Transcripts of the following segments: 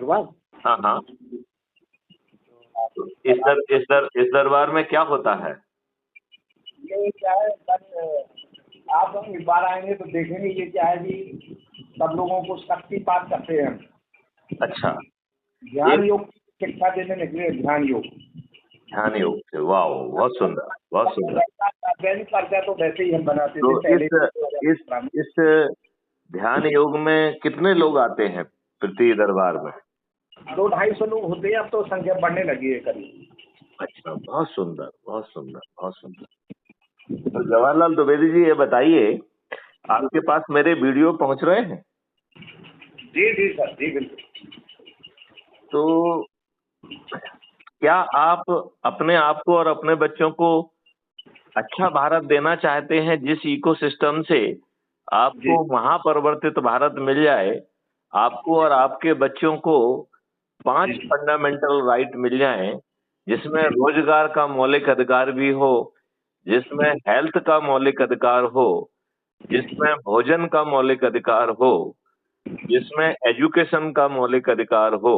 दरबार। हाँ हाँ। तो इस दरबार में क्या होता है? ये क्या है सर, आप हम एक बार आएंगे तो देखेंगे। ये क्या है कि सब लोगों को शक्तिपात करते हैं। अच्छा। ध्यान योग की शिक्षा देने निकले, ध्यान योग। ध्यान योग से, वाह, बहुत सुंदर, बहुत सुंदर। दैनिक पर्चा तो वैसे ही हम बनाते थे तो पहले। इस ध्यान योग में कितने लोग आते हैं प्रति दरबार में? 200-250 लोग होते हैं, अब तो संख्या बढ़ने लगी है करीब। अच्छा, बहुत सुंदर, बहुत सुंदर, बहुत सुंदर। तो जवाहरलाल द्विवेदी जी, ये बताइए, आपके पास मेरे वीडियो पहुंच रहे हैं? जी जी सर, जी बिल्कुल। तो क्या आप अपने आप को और अपने बच्चों को अच्छा भारत देना चाहते हैं, जिस इकोसिस्टम से आपको महापरिवर्तित भारत मिल जाए, आपको और आपके बच्चों को 5 फंडामेंटल राइट मिल जाएं, जिसमें रोजगार का मौलिक अधिकार भी हो, जिसमें हेल्थ का मौलिक अधिकार हो, जिसमें भोजन का मौलिक अधिकार हो, जिसमें एजुकेशन का मौलिक अधिकार हो,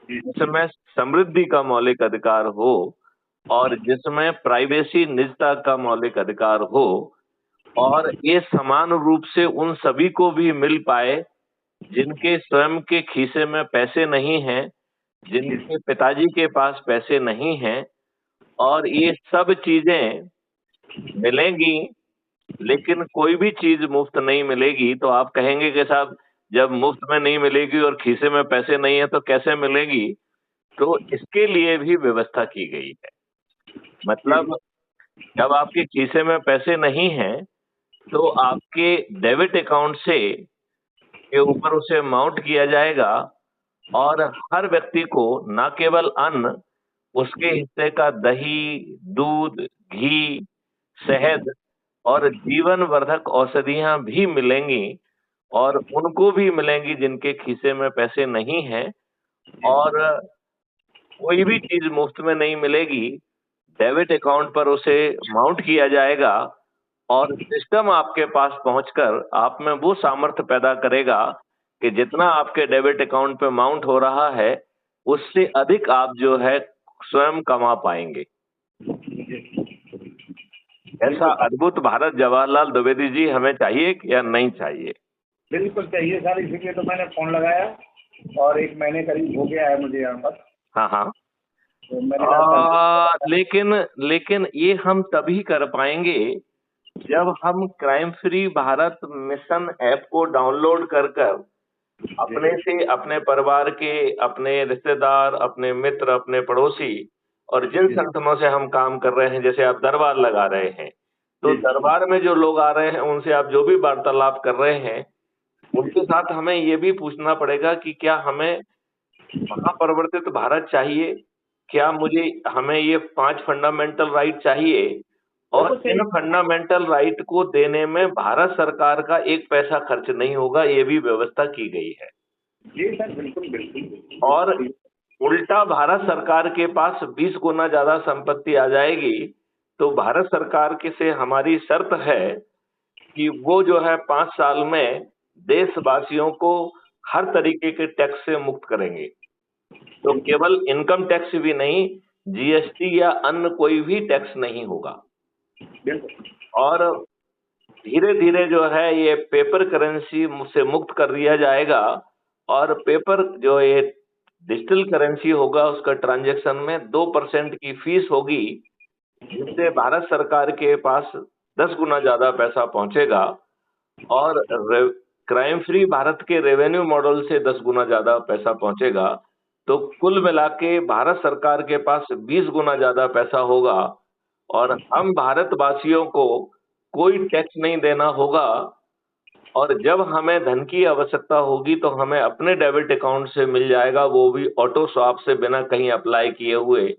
जिसमें समृद्धि का मौलिक अधिकार हो, और जिसमें प्राइवेसी, निजता का मौलिक अधिकार हो, और ये समान रूप से उन सभी को भी मिल पाए जिनके स्वयं के खीसे में पैसे नहीं हैं, जिनके पिताजी के पास पैसे नहीं हैं, और ये सब चीजें मिलेंगी। लेकिन कोई भी चीज मुफ्त नहीं मिलेगी। तो आप कहेंगे कि साहब, जब मुफ्त में नहीं मिलेगी और खीसे में पैसे नहीं है तो कैसे मिलेगी? तो इसके लिए भी व्यवस्था की गई है। मतलब जब आपके खीसे में पैसे नहीं हैं तो आपके डेबिट अकाउंट से के ऊपर उसे माउंट किया जाएगा, और हर व्यक्ति को न केवल अन्न, उसके हिस्से का दही, दूध, घी, शहद और जीवन वर्धक औषधियां भी मिलेंगी, और उनको भी मिलेंगी जिनके खीसे में पैसे नहीं हैं। और कोई भी चीज मुफ्त में नहीं मिलेगी। डेबिट अकाउंट पर उसे माउंट किया जाएगा, और सिस्टम आपके पास पहुंचकर आप में वो सामर्थ्य पैदा करेगा कि जितना आपके डेबिट अकाउंट पे माउंट हो रहा है, उससे अधिक आप जो है स्वयं कमा पाएंगे। ऐसा अद्भुत भारत जवाहरलाल द्विवेदी जी हमें चाहिए या नहीं चाहिए? बिल्कुल चाहिए सर, इसीलिए तो मैंने फोन लगाया, और 1 महीने करीब हो गया है मुझे यहाँ पर। हाँ हाँ। तो मैंने लेकिन ये हम तभी कर पाएंगे जब हम crime free Bharat mission app को डाउनलोड कर अपने से, अपने परिवार के, अपने रिश्तेदार, अपने मित्र, अपने पड़ोसी, और जिन संगठनों से हम काम कर रहे हैं, जैसे आप दरबार लगा रहे हैं, तो दरबार में जो लोग आ रहे हैं उनसे आप जो भी वार्तालाप कर रहे हैं, उनके साथ हमें ये भी पूछना पड़ेगा कि क्या हमें महापरिवर्तित भारत चाहिए? क्या हमें ये 5 फंडामेंटल राइट चाहिए? और इन फंडामेंटल राइट को देने में भारत सरकार का 1 पैसा खर्च नहीं होगा, ये भी व्यवस्था की गई है। जी सर, बिल्कुल बिल्कुल। और उल्टा भारत सरकार के पास 20 गुना ज्यादा संपत्ति आ जाएगी। तो भारत सरकार के से हमारी शर्त है कि वो जो है 5 साल में देशवासियों को हर तरीके के टैक्स से मुक्त करेंगे। तो केवल इनकम टैक्स भी नहीं, जीएसटी या अन्य कोई भी टैक्स नहीं होगा। और धीरे धीरे जो है ये पेपर करेंसी से मुक्त कर दिया जाएगा, और पेपर जो ये डिजिटल करेंसी होगा, उसका ट्रांजैक्शन में 2% की फीस होगी, जिससे भारत सरकार के पास 10 गुना ज्यादा पैसा पहुंचेगा, और क्राइम फ्री भारत के रेवेन्यू मॉडल से 10 गुना ज्यादा पैसा पहुंचेगा। तो कुल मिला के भारत सरकार के पास 20 गुना ज्यादा पैसा होगा, और हम भारतवासियों को कोई टैक्स नहीं देना होगा। और जब हमें धन की आवश्यकता होगी तो हमें अपने डेबिट अकाउंट से मिल जाएगा, वो भी ऑटो स्वैप से, बिना कहीं अप्लाई किए हुए।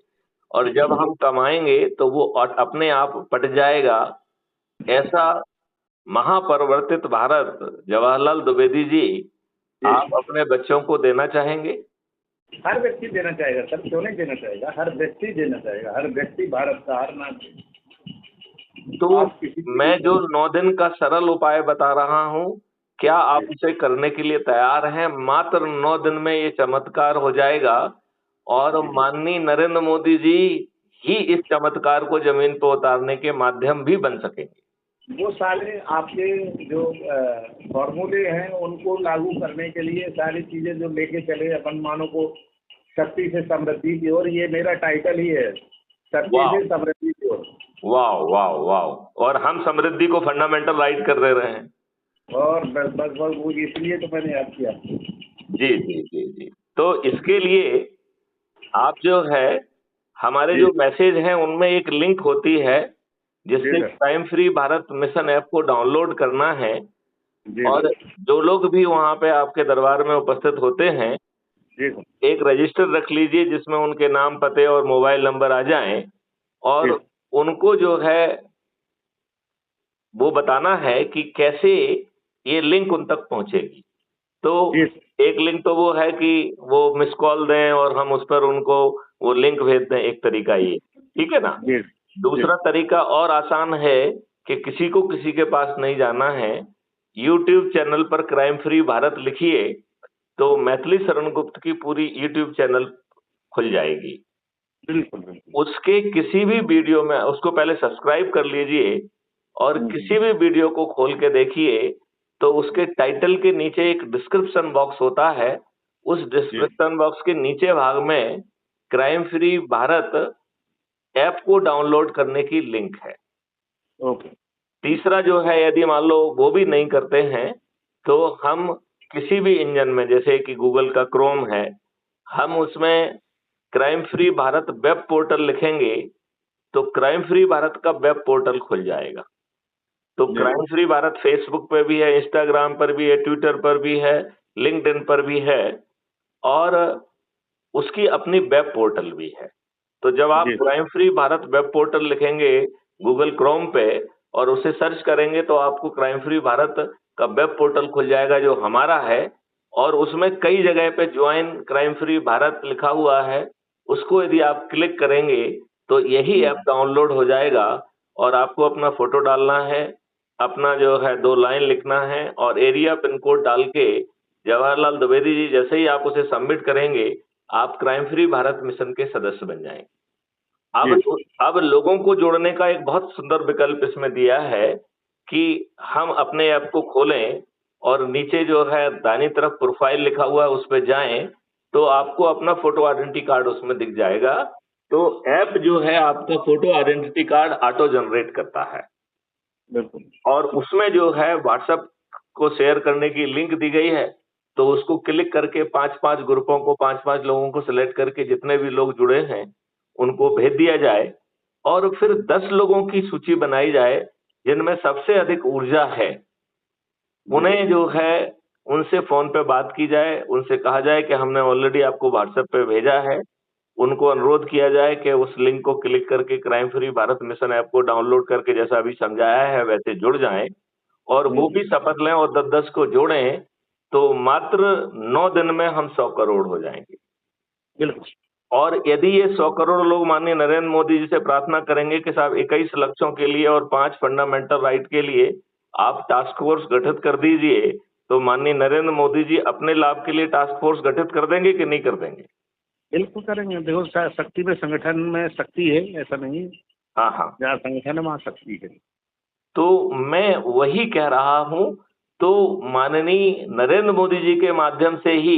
और जब हम कमाएंगे तो वो अपने आप पट जाएगा। ऐसा महापरिवर्तित भारत जवाहरलाल द्विवेदी जी आप अपने बच्चों को देना चाहेंगे? हर व्यक्ति देना चाहेगा सर, क्यों नहीं देना चाहेगा? हर व्यक्ति देना चाहेगा, हर व्यक्ति भारत का, हर नागरिक। तो मैं जो 9 दिन का सरल उपाय बता रहा हूँ, क्या आप उसे करने के लिए तैयार हैं? मात्र 9 दिन में ये चमत्कार हो जाएगा और जी, जी। माननीय नरेंद्र मोदी जी ही इस चमत्कार को जमीन पर उतारने के माध्यम भी बन सकेंगे। वो सारे आपके जो फॉर्मूले हैं उनको लागू करने के लिए सारी चीजें जो लेके चले अपन मानव को शक्ति से समृद्धि की ओर, ये मेरा टाइटल ही है, शक्ति वाह से समृद्धि की ओर। वाह वाह वाह! और हम समृद्धि को फंडामेंटल राइट कर दे रहे हैं। और बस बस बस वो इसलिए तो मैंने याद किया। जी जी जी जी। तो इसके लिए आप जो है हमारे जी जो मैसेज हैं उनमें एक लिंक होती है जी जिससे sir. Crime free Bharat mission app को डाउनलोड करना है। जी और सर। जो लोग भी वहाँ पे आपके दरबार में उपस्थित होते हैं, जी सर। एक रजिस्टर रख लीजिए जिसमें उनके नाम, पते और मोबाइल नंबर आ जाएं जी और उनको जो है वो बताना है कि कैसे ये लिंक उन तक पहुंचेगी। तो जी एक लिंक तो वो है कि वो मिस कॉल दें और हम उस पर उनको वो लिंक भेज दें, एक तरीका ये, ठीक है ना। जी जी दूसरा तरीका और आसान है कि किसी को किसी के पास नहीं जाना है, यूट्यूब चैनल पर क्राइम फ्री भारत लिखिए तो मैथिली शरण गुप्त की पूरी यूट्यूब चैनल खुल जाएगी। बिल्कुल बिल्कुल। उसके किसी भी वीडियो में उसको पहले सब्सक्राइब कर लीजिए और किसी भी वीडियो को खोल के देखिए तो उसके टाइटल के नीचे एक डिस्क्रिप्शन बॉक्स होता है। उस जी डिस्क्रिप्शन बॉक्स के नीचे भाग में क्राइम फ्री भारत ऐप को डाउनलोड करने की लिंक है। ओके। तीसरा जो है, यदि मान लो वो भी नहीं करते हैं तो हम किसी भी इंजन में, जैसे कि गूगल का क्रोम है, हम उसमें crime free Bharat web portal लिखेंगे तो क्राइम फ्री भारत का वेब पोर्टल खुल जाएगा। तो जी क्राइम फ्री भारत फेसबुक पे भी है, इंस्टाग्राम पर भी है, ट्विटर पर भी है, लिंक्डइन पर भी है और उसकी अपनी वेब पोर्टल भी है। तो जब आप जी crime free Bharat web portal लिखेंगे गूगल क्रोम पे और उसे सर्च करेंगे तो आपको क्राइम फ्री भारत का वेब पोर्टल खुल जाएगा जो हमारा है और उसमें कई जगह पे ज्वाइन क्राइम फ्री भारत लिखा हुआ है। उसको यदि आप क्लिक करेंगे तो यही ऐप डाउनलोड हो जाएगा और आपको अपना फोटो डालना है, अपना जो है 2 लाइन लिखना है और एरिया पिन कोड डाल के जवाहरलाल द्विवेदी जी जैसे ही आप उसे सबमिट करेंगे, आप क्राइम फ्री भारत मिशन के सदस्य बन जाएंगे। अब जी अब लोगों को जोड़ने का एक बहुत सुंदर विकल्प इसमें दिया है कि हम अपने ऐप को खोलें और नीचे जो है दाहिनी तरफ प्रोफाइल लिखा हुआ है उस पर जाएं तो आपको अपना फोटो आइडेंटिटी कार्ड उसमें दिख जाएगा। तो ऐप जो है आपका photo identity card auto generate करता है बिल्कुल। और उसमें जो है व्हाट्सएप को शेयर करने की लिंक दी गई है। तो उसको क्लिक करके 5-5 ग्रुपों को 5-5 लोगों को सिलेक्ट करके जितने भी लोग जुड़े हैं उनको भेज दिया जाए और फिर 10 लोगों की सूची बनाई जाए जिनमें सबसे अधिक ऊर्जा है। उन्हें जो है उनसे फोन पे बात की जाए, उनसे कहा जाए कि हमने ऑलरेडी आपको व्हाट्सएप पे भेजा है। उनको अनुरोध किया जाए कि उस लिंक को क्लिक करके crime free Bharat mission app को डाउनलोड करके जैसा अभी समझाया है वैसे जुड़ जाएं और वो भी शपथ लें और 10-10 को जोड़ें तो मात्र 9 दिन में हम 100 करोड़ हो जाएंगे। बिल्कुल। और यदि ये 100 करोड़ लोग माननीय नरेंद्र मोदी जी से प्रार्थना करेंगे कि साहब 21 लक्ष्यों के लिए और 5 फंडामेंटल राइट के लिए आप टास्क फोर्स गठित कर दीजिए, तो माननीय नरेंद्र मोदी जी अपने लाभ के लिए टास्क फोर्स गठित कर देंगे कि नहीं कर देंगे? बिल्कुल करेंगे। देखो शक्ति में संगठन में शक्ति है, ऐसा नहीं है। हाँ हाँ। जहाँ संगठन है वहाँ शक्ति है। तो मैं वही कह रहा हूं। तो माननीय नरेंद्र मोदी जी के माध्यम से ही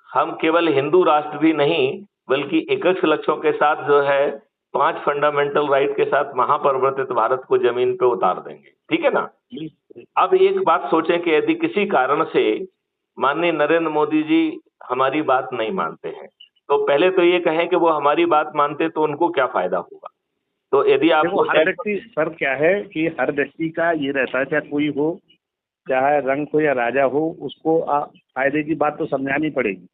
हम केवल हिंदू राष्ट्र भी नहीं बल्कि 21 लक्ष्यों के साथ जो है 5 फंडामेंटल राइट के साथ महापरिवर्तित भारत को जमीन पे उतार देंगे, ठीक है ना। बिल्कुल। अब एक बात सोचें कि यदि किसी कारण से माननीय नरेंद्र मोदी जी हमारी बात नहीं मानते हैं तो पहले तो ये कहें कि वो हमारी बात मानते तो उनको क्या फायदा होगा। तो यदि देखो आपको हर व्यक्ति सर क्या है कि हर व्यक्ति का ये रहता है, चाहे कोई हो, चाहे रंग हो या राजा हो, उसको फायदे की बात तो समझानी पड़ेगी,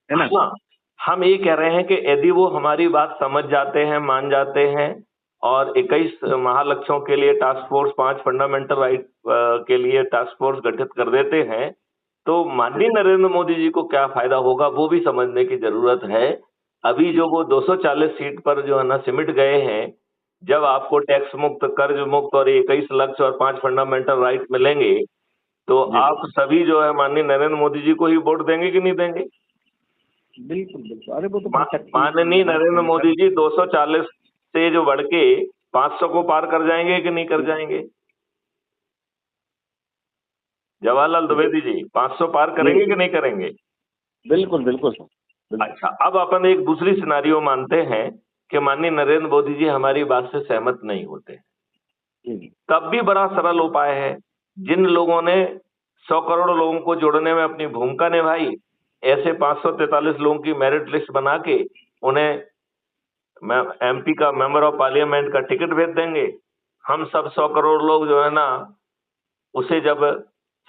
है ना। हाँ, हम ये कह रहे हैं कि यदि वो हमारी बात समझ जाते हैं, मान जाते हैं और 21 महालक्ष्यों के लिए टास्क फोर्स, 5 फंडामेंटल राइट के लिए टास्क फोर्स गठित कर देते हैं तो माननीय नरेंद्र मोदी जी को क्या फायदा होगा वो भी समझने की जरूरत है। अभी जो वो 240 सीट पर जो है ना सिमट गए हैं, जब आपको टैक्स मुक्त, कर्ज मुक्त और 21 लक्ष्य और 5 फंडामेंटल राइट मिलेंगे तो आप सभी जो है माननीय नरेंद्र मोदी जी को ही वोट देंगे कि नहीं देंगे? बिल्कुल बिल्कुल, अरे वो तो माननीय नरेंद्र मोदी जी 240 से जो बढ़ के 500 को पार कर जाएंगे कि नहीं कर जाएंगे? जवाहरलाल द्विवेदी जी 500 पार करेंगे कि नहीं करेंगे? बिल्कुल बिल्कुल सर। अच्छा, अब अपन एक दूसरी सिनारियो मानते हैं कि माननीय नरेंद्र मोदी जी हमारी बात से सहमत नहीं होते, तब भी बड़ा सरल उपाय है। जिन लोगों ने 100 करोड़ लोगों को जोड़ने में अपनी भूमिका निभाई, ऐसे 543 लोगों की मेरिट लिस्ट बना के उन्हें एमपी का मेंबर ऑफ पार्लियामेंट का टिकट भेज देंगे। हम सब 100 करोड़ लोग जो है ना, उसे जब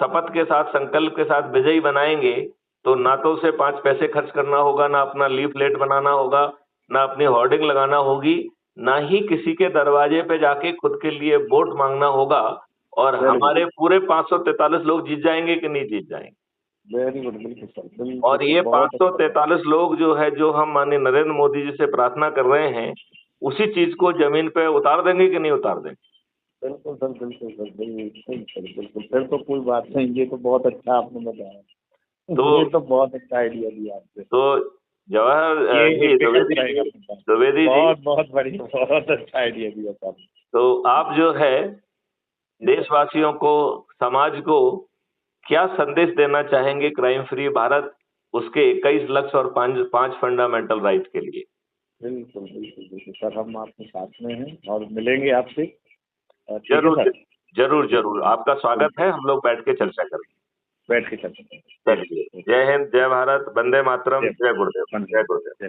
शपथ के साथ, संकल्प के साथ विजयी बनाएंगे, तो ना तो उसे 5 पैसे खर्च करना होगा, ना अपना लीफलेट बनाना होगा, ना अपनी होर्डिंग लगाना होगी, ना ही किसी के दरवाजे पे जाके खुद के लिए वोट मांगना होगा, और हमारे पूरे 543 लोग जीत जाएंगे कि नहीं जीत जाएंगे? वेरी गुड, बिल्कुल सर। और ये 543 लोग जो है, जो हम माननीय नरेंद्र मोदी जी से प्रार्थना कर रहे हैं, उसी चीज को जमीन पे उतार देंगे कि नहीं उतार देंगे? बिल्कुल सर, बिल्कुल सर, बिल्कुल सर, बिल्कुल। फिर तो कोई बात नहीं, ये तो बहुत अच्छा आपने बताया। तो ये तो बहुत अच्छा आइडिया दिया आपने। तो द्विवेदी जी, बहुत बहुत बढ़िया, बहुत अच्छा आइडिया दिया सर। तो आप जो है देशवासियों को, समाज को क्या संदेश देना चाहेंगे क्राइम फ्री भारत, उसके 21 लक्ष्य और 5 फंडामेंटल राइट के लिए? बिल्कुल बिल्कुल बिल्कुल सर, हम आपके साथ में हैं और मिलेंगे आपसे। ठीक है जरूर सर? जरूर जरूर, आपका स्वागत है। हम लोग बैठ के चर्चा करेंगे। बैठ के चलते हैं। चलिए, जय हिंद, जय भारत, वंदे मातरम, जय गुरुदेव, जय गुरुदेव।